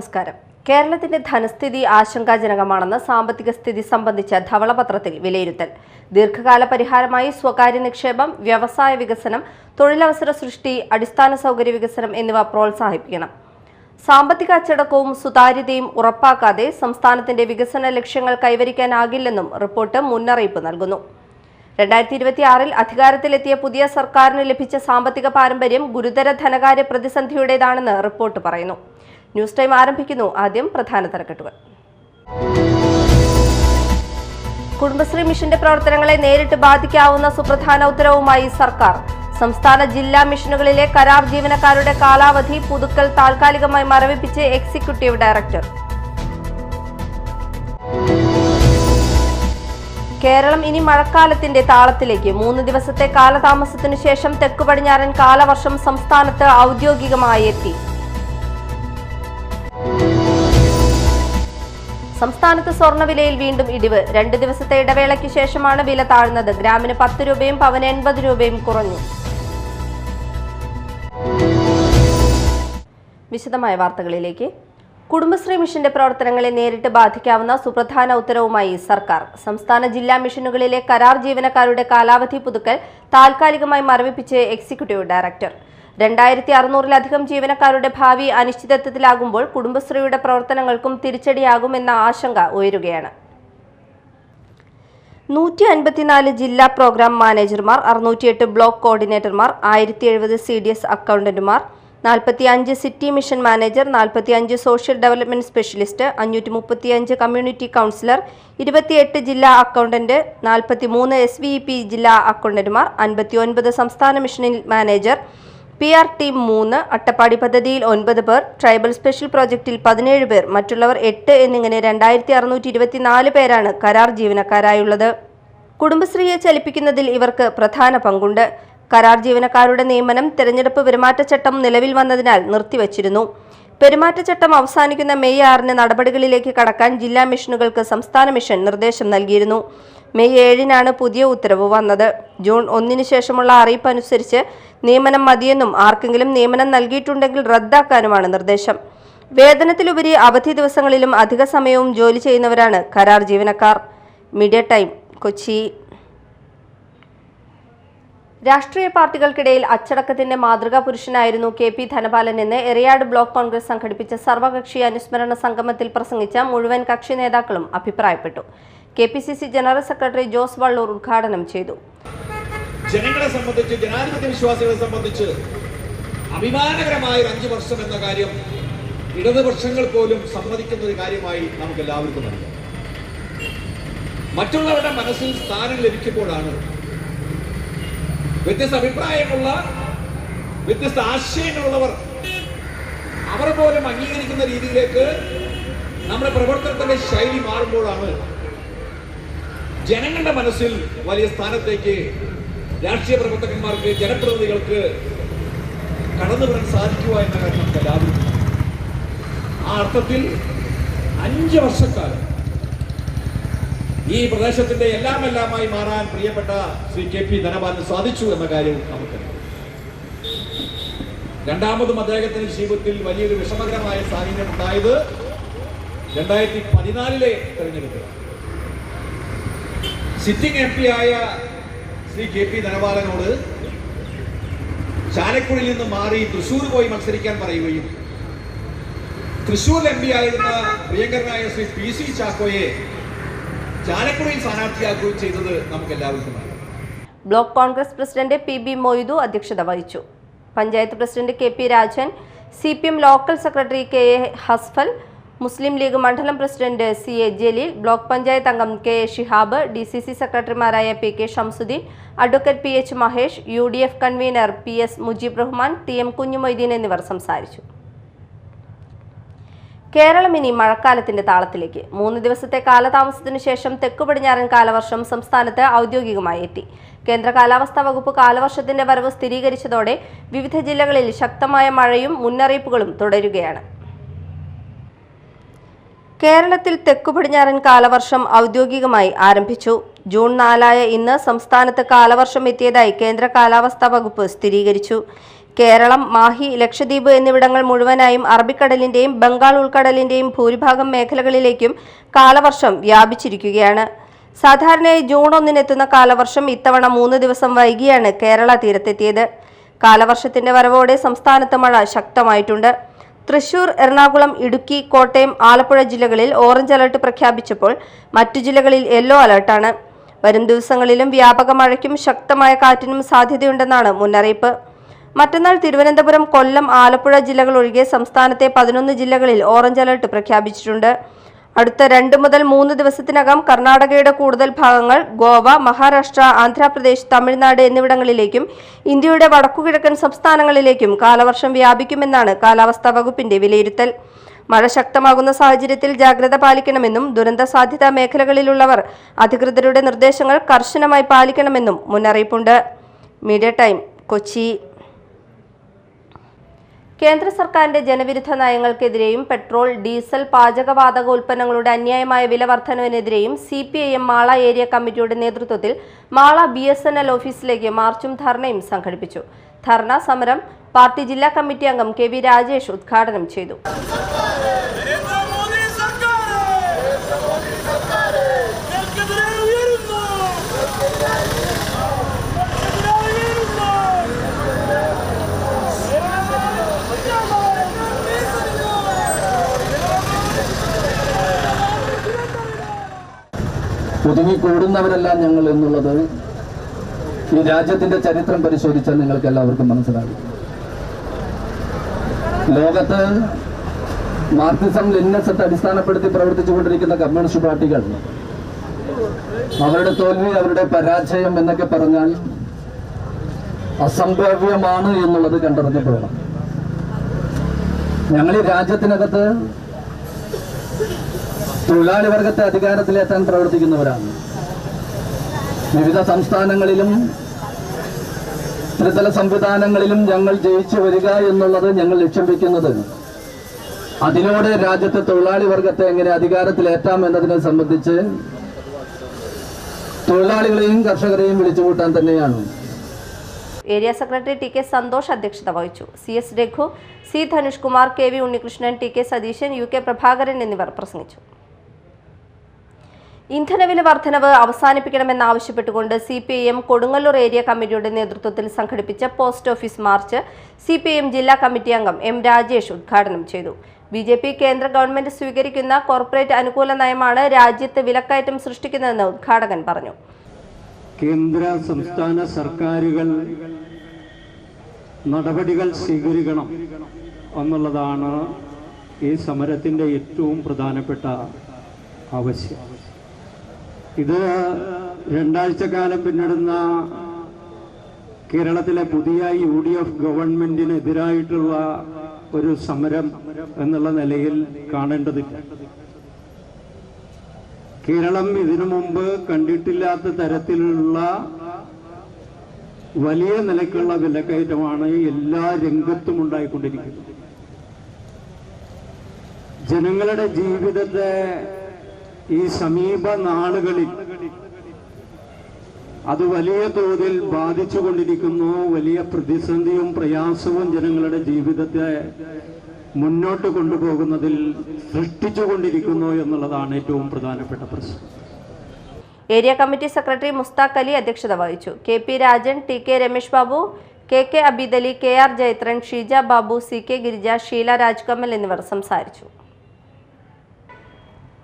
നമസ്കാരം. കേരളത്തിന്റെ ധനസ്ഥിതി ആശങ്കാജനകമാണെന്ന് സാമ്പത്തിക സ്ഥിതി സംബന്ധിച്ച ധവളപത്രത്തിൽ വിലയിരുത്തൽ. ദീർഘകാല പരിഹാരമായി സ്വകാര്യ നിക്ഷേപം, വ്യവസായ വികസനം, തൊഴിലവസര സൃഷ്ടി, അടിസ്ഥാന സൗകര്യ വികസനം എന്നിവ പ്രോത്സാഹിപ്പിക്കണം. സാമ്പത്തിക അച്ചടക്കവും സുതാര്യതയും ഉറപ്പാക്കാതെ സംസ്ഥാനത്തിന്റെ വികസന ലക്ഷ്യങ്ങൾ കൈവരിക്കാനാകില്ലെന്നും റിപ്പോർട്ട് മുന്നറിയിപ്പ് നൽകുന്നു. 2026 അധികാരത്തിലെത്തിയ പുതിയ സർക്കാരിന് ലഭിച്ച സാമ്പത്തിക പാരമ്പര്യം ഗുരുതര ധനകാര്യ പ്രതിസന്ധിയുടേതാണെന്ന് റിപ്പോർട്ട് പറയുന്നു. ന്യൂസ് ടൈം ആരംഭിക്കുന്നു. ആദ്യം പ്രധാന തലക്കെട്ടുകൾ. കുടുംബശ്രീ മിഷന്റെ പ്രവർത്തനങ്ങളെ നേരിട്ട് ബാധിക്കാവുന്ന സുപ്രധാന ഉത്തരവുമായി സർക്കാർ. സംസ്ഥാന ജില്ലാ മിഷനുകളിലെ കരാർ ജീവനക്കാരുടെ കാലാവധി പുതുക്കൽ താൽക്കാലികമായി മരവിപ്പിച്ച് എക്സിക്യൂട്ടീവ് ഡയറക്ടർ. കേരളം ഇനി മഴക്കാലത്തിന്റെ താളത്തിലേക്ക്. 3 ദിവസത്തെ കാലതാമസത്തിനു ശേഷം തെക്കു പടിഞ്ഞാറൻ കാലവർഷം സംസ്ഥാനത്ത് ഔദ്യോഗികമായി എത്തി. സംസ്ഥാനത്ത് സ്വർണ്ണവിലയിൽ വീണ്ടും ഇടിവ്. 2 ദിവസത്തെ ഇടവേളയ്ക്ക് ശേഷമാണ് വില താഴ്ന്നത്. ഗ്രാമിന് 10 രൂപയും പവന് 80 രൂപയും കുറഞ്ഞു. വിശദമായ വാർത്തകളിലേക്ക്. കുടുംബശ്രീ മിഷന്റെ പ്രവർത്തനങ്ങളെ നേരിട്ട് ബാധിക്കാവുന്ന സുപ്രധാന ഉത്തരവുമായി സർക്കാർ. സംസ്ഥാന ജില്ലാ മിഷനുകളിലെ കരാർ ജീവനക്കാരുടെ കാലാവധി പുതുക്കൽ താൽക്കാലികമായി മരവിപ്പിച്ച് എക്സിക്യൂട്ടീവ് ഡയറക്ടർ. 2600-ലധികം ജീവനക്കാരുടെ ഭാവി അനിശ്ചിതത്വത്തിലാകുമ്പോൾ കുടുംബശ്രീയുടെ പ്രവർത്തനങ്ങൾക്കും തിരിച്ചടിയാകുമെന്ന ആശങ്ക ഉയരുകയാണ്. 154 ജില്ലാ പ്രോഗ്രാം മാനേജർമാർ, 608 ബ്ലോക്ക് കോർഡിനേറ്റർമാർ, 1070 CDS അക്കൗണ്ടന്റുമാർ, 45 city mission manager, 45 social development specialist, 535 community counsellor, 28 ജില്ലാ അക്കൗണ്ടന്റ്, 43 SVEP ജില്ലാ അക്കൗണ്ടന്റുമാർ, 59 സംസ്ഥാന മിഷനിൽ മാനേജർ, PR ടീം 3, അട്ടപ്പാടി പദ്ധതിയിൽ 9 പേർ, ട്രൈബൽ സ്പെഷ്യൽ പ്രോജക്റ്റിൽ 17 പേർ, മറ്റുള്ളവർ 8 എന്നിങ്ങനെ 2624 പേരാണ് കരാർ ജീവനക്കാരായുള്ളത്. കുടുംബശ്രീയെ ചലിപ്പിക്കുന്നതിൽ ഇവർക്ക് പ്രധാന പങ്കുണ്ട്. കരാർ ജീവനക്കാരുടെ നിയമനം തെരഞ്ഞെടുപ്പ് പെരുമാറ്റച്ചട്ടം നിലവിൽ വന്നതിനാൽ നിർത്തിവച്ചിരുന്നു. പെരുമാറ്റച്ചട്ടം അവസാനിക്കുന്ന മെയ് 6 നടപടികളിലേക്ക് കടക്കാൻ ജില്ലാ മിഷനുകൾക്ക് സംസ്ഥാന മിഷൻ നിർദ്ദേശം നൽകിയിരുന്നു. മെയ് 7 പുതിയ ഉത്തരവ് വന്നത്. ജൂൺ 1 ശേഷമുള്ള അറിയിപ്പ് അനുസരിച്ച് നിയമനം മതിയെന്നും ആർക്കെങ്കിലും നിയമനം നൽകിയിട്ടുണ്ടെങ്കിൽ റദ്ദാക്കാനുമാണ് നിർദ്ദേശം. വേതനത്തിലുപരി അവധി ദിവസങ്ങളിലും അധിക സമയവും ജോലി ചെയ്യുന്നവരാണ് കരാർ ജീവനക്കാർ. Media time, Kochi. രാഷ്ട്രീയ പാർട്ടികൾക്കിടയിൽ അച്ചടക്കത്തിന്റെ മാതൃകാ പുരുഷനായിരുന്നു KP ധനപാലൻ എന്ന് എറിയാട് ബ്ലോക്ക് കോൺഗ്രസ് സംഘടിപ്പിച്ച സർവകക്ഷി അനുസ്മരണ സംഗമത്തിൽ പ്രസംഗിച്ച മുഴുവൻ കക്ഷി നേതാക്കളും അഭിപ്രായപ്പെട്ടു. KPCC general secretary Jose Vallur ഉദ്ഘാടനം ചെയ്തു. ജനങ്ങളെ സംബന്ധിച്ച്, ജനാധിപത്യ വിശ്വാസികളെ സംബന്ധിച്ച് അഭിമാനകരമായ 5 വർഷം എന്ന കാര്യം ഇടതുപക്ഷങ്ങൾ പോലും സമ്മതിക്കുന്ന ഒരു കാര്യമായി നമുക്ക് എല്ലാവർക്കും അറിയാം. മറ്റുള്ളവരുടെ മനസ്സിൽ സ്ഥാനം ലഭിക്കുമ്പോഴാണ് വ്യത്യസ്ത അഭിപ്രായമുള്ള, വ്യത്യസ്ത ആശയങ്ങളുള്ളവർ അവർ പോലും അംഗീകരിക്കുന്ന രീതിയിലേക്ക് നമ്മുടെ പ്രവർത്തനത്തിന്റെ ശൈലി മാറുമ്പോഴാണ് ജനങ്ങളുടെ മനസ്സിൽ വലിയ സ്ഥാനത്തേക്ക് രാഷ്ട്രീയ പ്രവർത്തകന്മാർക്ക്, ജനപ്രതിനിധികൾക്ക് കടന്നു വരാൻ സാധിക്കുക എന്ന കാര്യം നമുക്ക് എല്ലാവരും. ആ അർത്ഥത്തിൽ 5 വർഷക്കാലം ഈ പ്രദേശത്തിന്റെ എല്ലാമായി മാറാൻ പ്രിയപ്പെട്ട ശ്രീ KP ധനപാലന് സാധിച്ചു എന്ന കാര്യം നമുക്കറിയാം. രണ്ടാമതും അദ്ദേഹത്തിന്റെ ജീവിതത്തിൽ വലിയൊരു വിഷമകരമായ സാഹചര്യം ഉണ്ടായത് 2014 തെരഞ്ഞെടുപ്പ്. സിറ്റിംഗ് MP ആയ ശ്രീ KP ധനപാലനോട് ചാലക്കുടിയിൽ നിന്ന് മാറി തൃശ്ശൂർ പോയി മത്സരിക്കാൻ പറയുകയും തൃശ്ശൂർ MP ആയിരുന്ന പ്രിയങ്കരനായ ശ്രീ PC ചാക്കോയെ ചാലക്കുടിയിൽ സ്ഥാനാർത്ഥിയാക്കുകയും ചെയ്തത് നമുക്ക് എല്ലാവർക്കും അറിയാം. Block congress president PB Moithu അധ്യക്ഷത വഹിച്ചു. Panchayat president KP Rajan, CPM local secretary KA Hasfal, Muslim League മണ്ഡലം president CA Jaleel, block panchayat അംഗം KA ഷിഹാബ്, DCC സെക്രട്ടറിമാരായ PK Shamsuddin, advocate PH Mahesh, UDF convener PS Mujeeb Rahman, TM Kunhumoideen എന്നിവർ സംസാരിച്ചു. കേരളം ഇനി മഴക്കാലത്തിന്റെ താളത്തിലേക്ക്. 3 ദിവസത്തെ കാലതാമസത്തിനു ശേഷം തെക്കു പടിഞ്ഞാറൻ കാലവർഷം സംസ്ഥാനത്ത് ഔദ്യോഗികമായി എത്തി. കേന്ദ്ര കാലാവസ്ഥാ വകുപ്പ് കാലവർഷത്തിന്റെ വരവ് സ്ഥിരീകരിച്ചതോടെ വിവിധ ജില്ലകളിൽ ശക്തമായ മഴയും മുന്നറിയിപ്പുകളും തുടരുകയാണ്. കേരളത്തിൽ തെക്കു പടിഞ്ഞാറൻ കാലവർഷം ഔദ്യോഗികമായി ആരംഭിച്ചു. ജൂൺ 4 ഇന്ന് സംസ്ഥാനത്ത് കാലവർഷം എത്തിയതായി കേന്ദ്ര കാലാവസ്ഥാ വകുപ്പ് സ്ഥിരീകരിച്ചു. കേരളം, മാഹി, ലക്ഷദ്വീപ് എന്നിവിടങ്ങൾ മുഴുവനായും അറബിക്കടലിന്റെയും ബംഗാൾ ഉൾക്കടലിന്റെയും ഭൂരിഭാഗം മേഖലകളിലേക്കും കാലവർഷം വ്യാപിച്ചിരിക്കുകയാണ്. സാധാരണയായി ജൂൺ 1-ന് എത്തുന്ന കാലവർഷം ഇത്തവണ 3 ദിവസം വൈകിയാണ് കേരള തീരത്തെത്തിയത്. കാലവർഷത്തിന്റെ വരവോടെ സംസ്ഥാനത്ത് മഴ ശക്തമായിട്ടുണ്ട്. തൃശൂർ, എറണാകുളം, ഇടുക്കി, കോട്ടയം, ആലപ്പുഴ ജില്ലകളിൽ ഓറഞ്ച് അലർട്ട് പ്രഖ്യാപിച്ചപ്പോൾ മറ്റു ജില്ലകളിൽ യെല്ലോ അലർട്ടാണ്. വരും ദിവസങ്ങളിലും വ്യാപക മഴയ്ക്കും ശക്തമായ കാറ്റിനും സാധ്യതയുണ്ടെന്നാണ് മുന്നറിയിപ്പ്. മറ്റന്നാൾ തിരുവനന്തപുരം, കൊല്ലം, ആലപ്പുഴ ജില്ലകൾ ഒഴികെ സംസ്ഥാനത്തെ 11 ജില്ലകളിൽ ഓറഞ്ച് അലർട്ട് പ്രഖ്യാപിച്ചിട്ടുണ്ട്. അടുത്ത 2 മുതൽ 3 ദിവസത്തിനകം കർണാടകയുടെ കൂടുതൽ ഭാഗങ്ങൾ, ഗോവ, മഹാരാഷ്ട്ര, ആന്ധ്രാപ്രദേശ്, തമിഴ്നാട് എന്നിവിടങ്ങളിലേക്കും ഇന്ത്യയുടെ വടക്കുകിഴക്കൻ സംസ്ഥാനങ്ങളിലേക്കും കാലവർഷം വ്യാപിക്കുമെന്നാണ് കാലാവസ്ഥാ വകുപ്പിന്റെ വിലയിരുത്തൽ. മഴ ശക്തമാകുന്ന സാഹചര്യത്തിൽ ജാഗ്രത പാലിക്കണമെന്നും ദുരന്ത സാധ്യതാ മേഖലകളിലുള്ളവർ അധികൃതരുടെ നിർദ്ദേശങ്ങൾ കർശനമായി പാലിക്കണമെന്നും മുന്നറിയിപ്പുണ്ട്. Media time, Kochi. കേന്ദ്ര സർക്കാരിന്റെ ജനവിരുദ്ധ നയങ്ങൾക്കെതിരെയും പെട്രോൾ, ഡീസൽ, പാചകവാതക ഉൽപ്പന്നങ്ങളുടെ അന്യായമായ വില വർധനവിനെതിരെയും CPIM മാള ഏരിയ കമ്മിറ്റിയുടെ നേതൃത്വത്തിൽ മാള BSNL ഓഫീസിലേക്ക് മാർച്ചും ധർണയും സംഘടിപ്പിച്ചു. ധർണ സമരം പാർട്ടി ജില്ലാ കമ്മിറ്റി അംഗം KV രാജേഷ് ഉദ്ഘാടനം ചെയ്തു. ഒതുങ്ങിക്കൂടുന്നവരെല്ലാം ഞങ്ങൾ എന്നുള്ളത് ഈ രാജ്യത്തിന്റെ ചരിത്രം പരിശോധിച്ചാൽ നിങ്ങൾക്ക് എല്ലാവർക്കും മനസ്സിലാകും. ലോകത്ത് മാർക്സിസം ലെനിനിസത്തെ അടിസ്ഥാനപ്പെടുത്തി പ്രവർത്തിച്ചുകൊണ്ടിരിക്കുന്ന കമ്മ്യൂണിസ്റ്റ് പാർട്ടികൾ അവരുടെ തോൽവി, അവരുടെ പരാജയം എന്നൊക്കെ പറഞ്ഞാൽ അസംഭവ്യമാണ് എന്നുള്ളത് കണ്ടറിഞ്ഞു പോകണം. ഞങ്ങൾ ഈ രാജ്യത്തിനകത്ത് തൊഴിലാളി വർഗത്തെ അധികാരത്തിലെത്താൻ പ്രവർത്തിക്കുന്നവരാണ്. വിവിധ സംസ്ഥാനങ്ങളിലും ത്രിതല സംവിധാനങ്ങളിലും ഞങ്ങൾ ജയിച്ചു വരിക എന്നുള്ളത് ഞങ്ങൾ ലക്ഷ്യം വയ്ക്കുന്നത് അതിലൂടെ രാജ്യത്തെ തൊഴിലാളി വർഗത്തെ എങ്ങനെ അധികാരത്തിലേറ്റാം എന്നതിനെ സംബന്ധിച്ച് തൊഴിലാളികളെയും കർഷകരെയും വിളിച്ചുകൂട്ടാൻ തന്നെയാണ്. ഏരിയ സെക്രട്ടറി TK സന്തോഷ് അധ്യക്ഷത വഹിച്ചു. CS Raghu, C Dhanush Kumar, KV Unnikrishnan, TK Satheesan, UK Prabhakaran എന്നിവർ പ്രസംഗിച്ചു. ഇന്ധനവില വർധനവ് അവസാനിപ്പിക്കണമെന്നാവശ്യപ്പെട്ടുകൊണ്ട് CPIM കൊടുങ്ങല്ലൂർ ഏരിയ കമ്മിറ്റിയുടെ നേതൃത്വത്തിൽ സംഘടിപ്പിച്ച പോസ്റ്റ് ഓഫീസ് മാർച്ച് CPIM ജില്ലാ കമ്മിറ്റി അംഗം M രാജേഷ് ഉദ്ഘാടനം ചെയ്തു. BJP കേന്ദ്ര ഗവൺമെന്റ് സ്വീകരിക്കുന്ന കോർപ്പറേറ്റ് അനുകൂല നയമാണ് രാജ്യത്ത് വിലക്കയറ്റം സൃഷ്ടിക്കുന്നതെന്ന് ഉദ്ഘാടകൻ പറഞ്ഞു. കേന്ദ്ര സംസ്ഥാന സർക്കാരുകൾ നടപടികൾ സ്വീകരിക്കണം എന്നുള്ളതാണ് ഈ സമരത്തിൻ്റെ ഏറ്റവും പ്രധാനപ്പെട്ട ആവശ്യം. ഇത് 2 ആഴ്ചക്കാലം പിന്നിടുന്ന കേരളത്തിലെ പുതിയ UDF ഗവൺമെന്റിനെതിരായിട്ടുള്ള ഒരു സമരം എന്നുള്ള നിലയിൽ കാണേണ്ടതില്ല. കേരളം ഇതിനു മുമ്പ് കണ്ടിട്ടില്ലാത്ത തരത്തിലുള്ള വലിയ നിലയ്ക്കുള്ള വിലക്കയറ്റമാണ് എല്ലാ രംഗത്തും ഉണ്ടായിക്കൊണ്ടിരിക്കുന്നത്. ജനങ്ങളുടെ ജീവിതത്തെ ഈ സമീപ നാളുകളിൽ അത് വലിയ തോതിൽ ബാധിച്ചുകൊണ്ടിരിക്കുന്നു. വലിയ പ്രതിസന്ധിയും പ്രയാസവും ജനങ്ങളുടെ ജീവിതത്തെ മുന്നോട്ട് കൊണ്ടുപോകുന്നതിൽ സൃഷ്ടിച്ചുകൊണ്ടിരിക്കുന്നു എന്നുള്ളതാണ് ഏറ്റവും പ്രധാനപ്പെട്ട പ്രശ്നം. Area committee secretary Mushtaq Ali അധ്യക്ഷത വഹിച്ചു. KP Rajan, TK Ramesh Babu, KK Abid Ali, KR Jayathran, Sheeja Babu, CK Girija, Sheela Rajkamal എന്നിവർ സംസാരിച്ചു.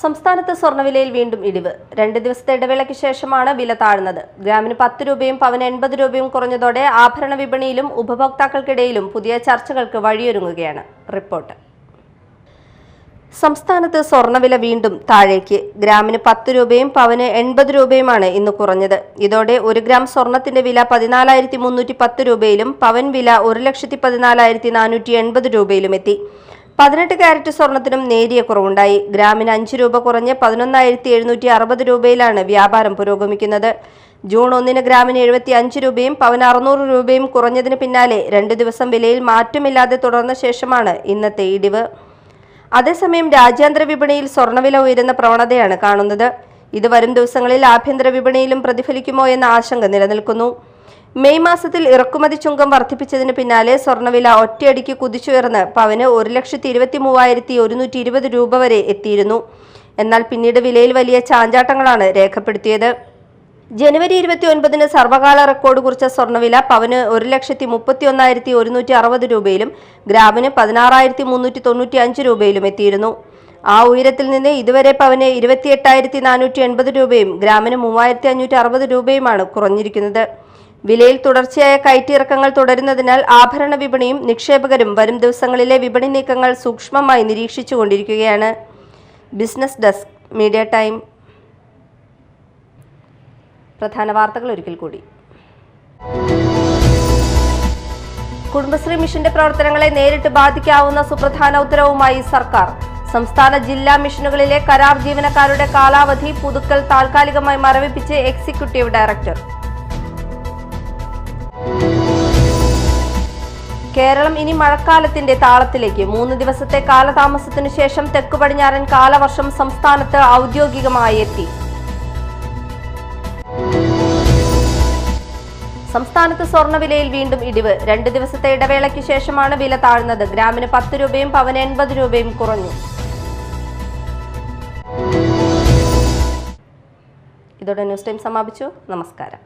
സംസ്ഥാനത്ത് സ്വർണ്ണവിലയിൽ വീണ്ടും ഇടിവ്. 2 ദിവസത്തെ ഇടവേളയ്ക്ക് ശേഷമാണ് വില താഴ്ന്നത്. ഗ്രാമിന് 10 രൂപയും പവന് 80 രൂപയും കുറഞ്ഞതോടെ ആഭരണ വിപണിയിലും ഉപഭോക്താക്കൾക്കിടയിലും പുതിയ ചർച്ചകൾക്ക് വഴിയൊരുങ്ങുകയാണ്. റിപ്പോർട്ട്. സംസ്ഥാനത്ത് സ്വർണ്ണവില വീണ്ടും താഴേക്ക്. ഗ്രാമിന് 10 രൂപയും പവന് 80 രൂപയുമാണ് ഇന്ന് കുറഞ്ഞത്. ഇതോടെ 1 ഗ്രാം സ്വർണത്തിന്റെ വില 14,310 രൂപയിലും പവൻ വില 1,14,480 രൂപയിലും എത്തി. 18 കാരറ്റ് സ്വർണത്തിനും നേരിയ കുറവുണ്ടായി. ഗ്രാമിന് 5 രൂപ കുറഞ്ഞ് 11,760 രൂപയിലാണ് വ്യാപാരം പുരോഗമിക്കുന്നത്. ജൂൺ 1-ന് ഗ്രാമിന് 75 രൂപയും പവന് 600 രൂപയും കുറഞ്ഞതിന് പിന്നാലെ 2 ദിവസം വിലയിൽ മാറ്റമില്ലാതെ തുടർന്ന ശേഷമാണ് ഇന്നത്തെ ഇടിവ്. അതേസമയം രാജ്യാന്തര വിപണിയിൽ സ്വർണ്ണവില ഉയരുന്ന പ്രവണതയാണ് കാണുന്നത്. ഇത് വരും ദിവസങ്ങളിൽ ആഭ്യന്തര വിപണിയിലും പ്രതിഫലിക്കുമോ എന്ന ആശങ്ക നിലനിൽക്കുന്നു. മെയ് മാസത്തിൽ ഇറക്കുമതി ചുങ്കം വർദ്ധിപ്പിച്ചതിന് പിന്നാലെ സ്വർണ്ണവില ഒറ്റയടിക്ക് കുതിച്ചുയർന്ന് പവന് 1,23,120 രൂപ വരെ എത്തിയിരുന്നു. എന്നാൽ പിന്നീട് വിലയിൽ വലിയ ചാഞ്ചാട്ടങ്ങളാണ് രേഖപ്പെടുത്തിയത്. ജനുവരി 29-ന് സർവകാല റെക്കോർഡ് കുറിച്ച സ്വർണ്ണവില പവന് 1,31,160 രൂപയിലും ഗ്രാമിന് 16,395 രൂപയിലും എത്തിയിരുന്നു. ആ ഉയരത്തിൽ നിന്ന് ഇതുവരെ പവന് 28,480 രൂപയും ഗ്രാമിന് 3,560 രൂപയുമാണ് കുറഞ്ഞിരിക്കുന്നത്. വിലയിൽ തുടർച്ചയായ കയറ്റിറക്കങ്ങൾ തുടരുന്നതിനാൽ ആഭരണ വിപണിയും നിക്ഷേപകരും വരും ദിവസങ്ങളിലെ വിപണി നീക്കങ്ങൾ സൂക്ഷ്മമായി നിരീക്ഷിച്ചുകൊണ്ടിരിക്കുകയാണ്. Business desk, media time. പ്രധാന വാർത്തകൾ ഒരിക്കൽ കൂടി. കുടുംബശ്രീ മിഷന്റെ പ്രവർത്തനങ്ങളെ നേരിട്ട് ബാധിക്കാവുന്ന സുപ്രധാന ഉത്തരവുമായി സർക്കാർ. സംസ്ഥാന ജില്ലാ മിഷനുകളിലെ കരാർ ജീവനക്കാരുടെ കാലാവധി പുതുക്കൽ താൽക്കാലികമായി മരവിപ്പിച്ച് എക്സിക്യൂട്ടീവ് ഡയറക്ടർ. കേരളം ഇനി മഴക്കാലത്തിന്റെ താളത്തിലേക്ക്. 3 ദിവസത്തെ കാലതാമസത്തിനു ശേഷം തെക്കു പടിഞ്ഞാറൻ കാലവർഷം സംസ്ഥാനത്ത് ഔദ്യോഗികമായി എത്തി. സംസ്ഥാനത്ത് സ്വർണ്ണവിലയിൽ വീണ്ടും ഇടിവ്. 2 ദിവസത്തെ ഇടവേളയ്ക്ക് ശേഷമാണ് വില താഴ്ന്നത്. ഗ്രാമിന് 10 രൂപയും പവന് 80 രൂപയും കുറഞ്ഞു. ഇതോടെ ന്യൂസ് ടൈം സമാപിച്ചു. നമസ്കാരം.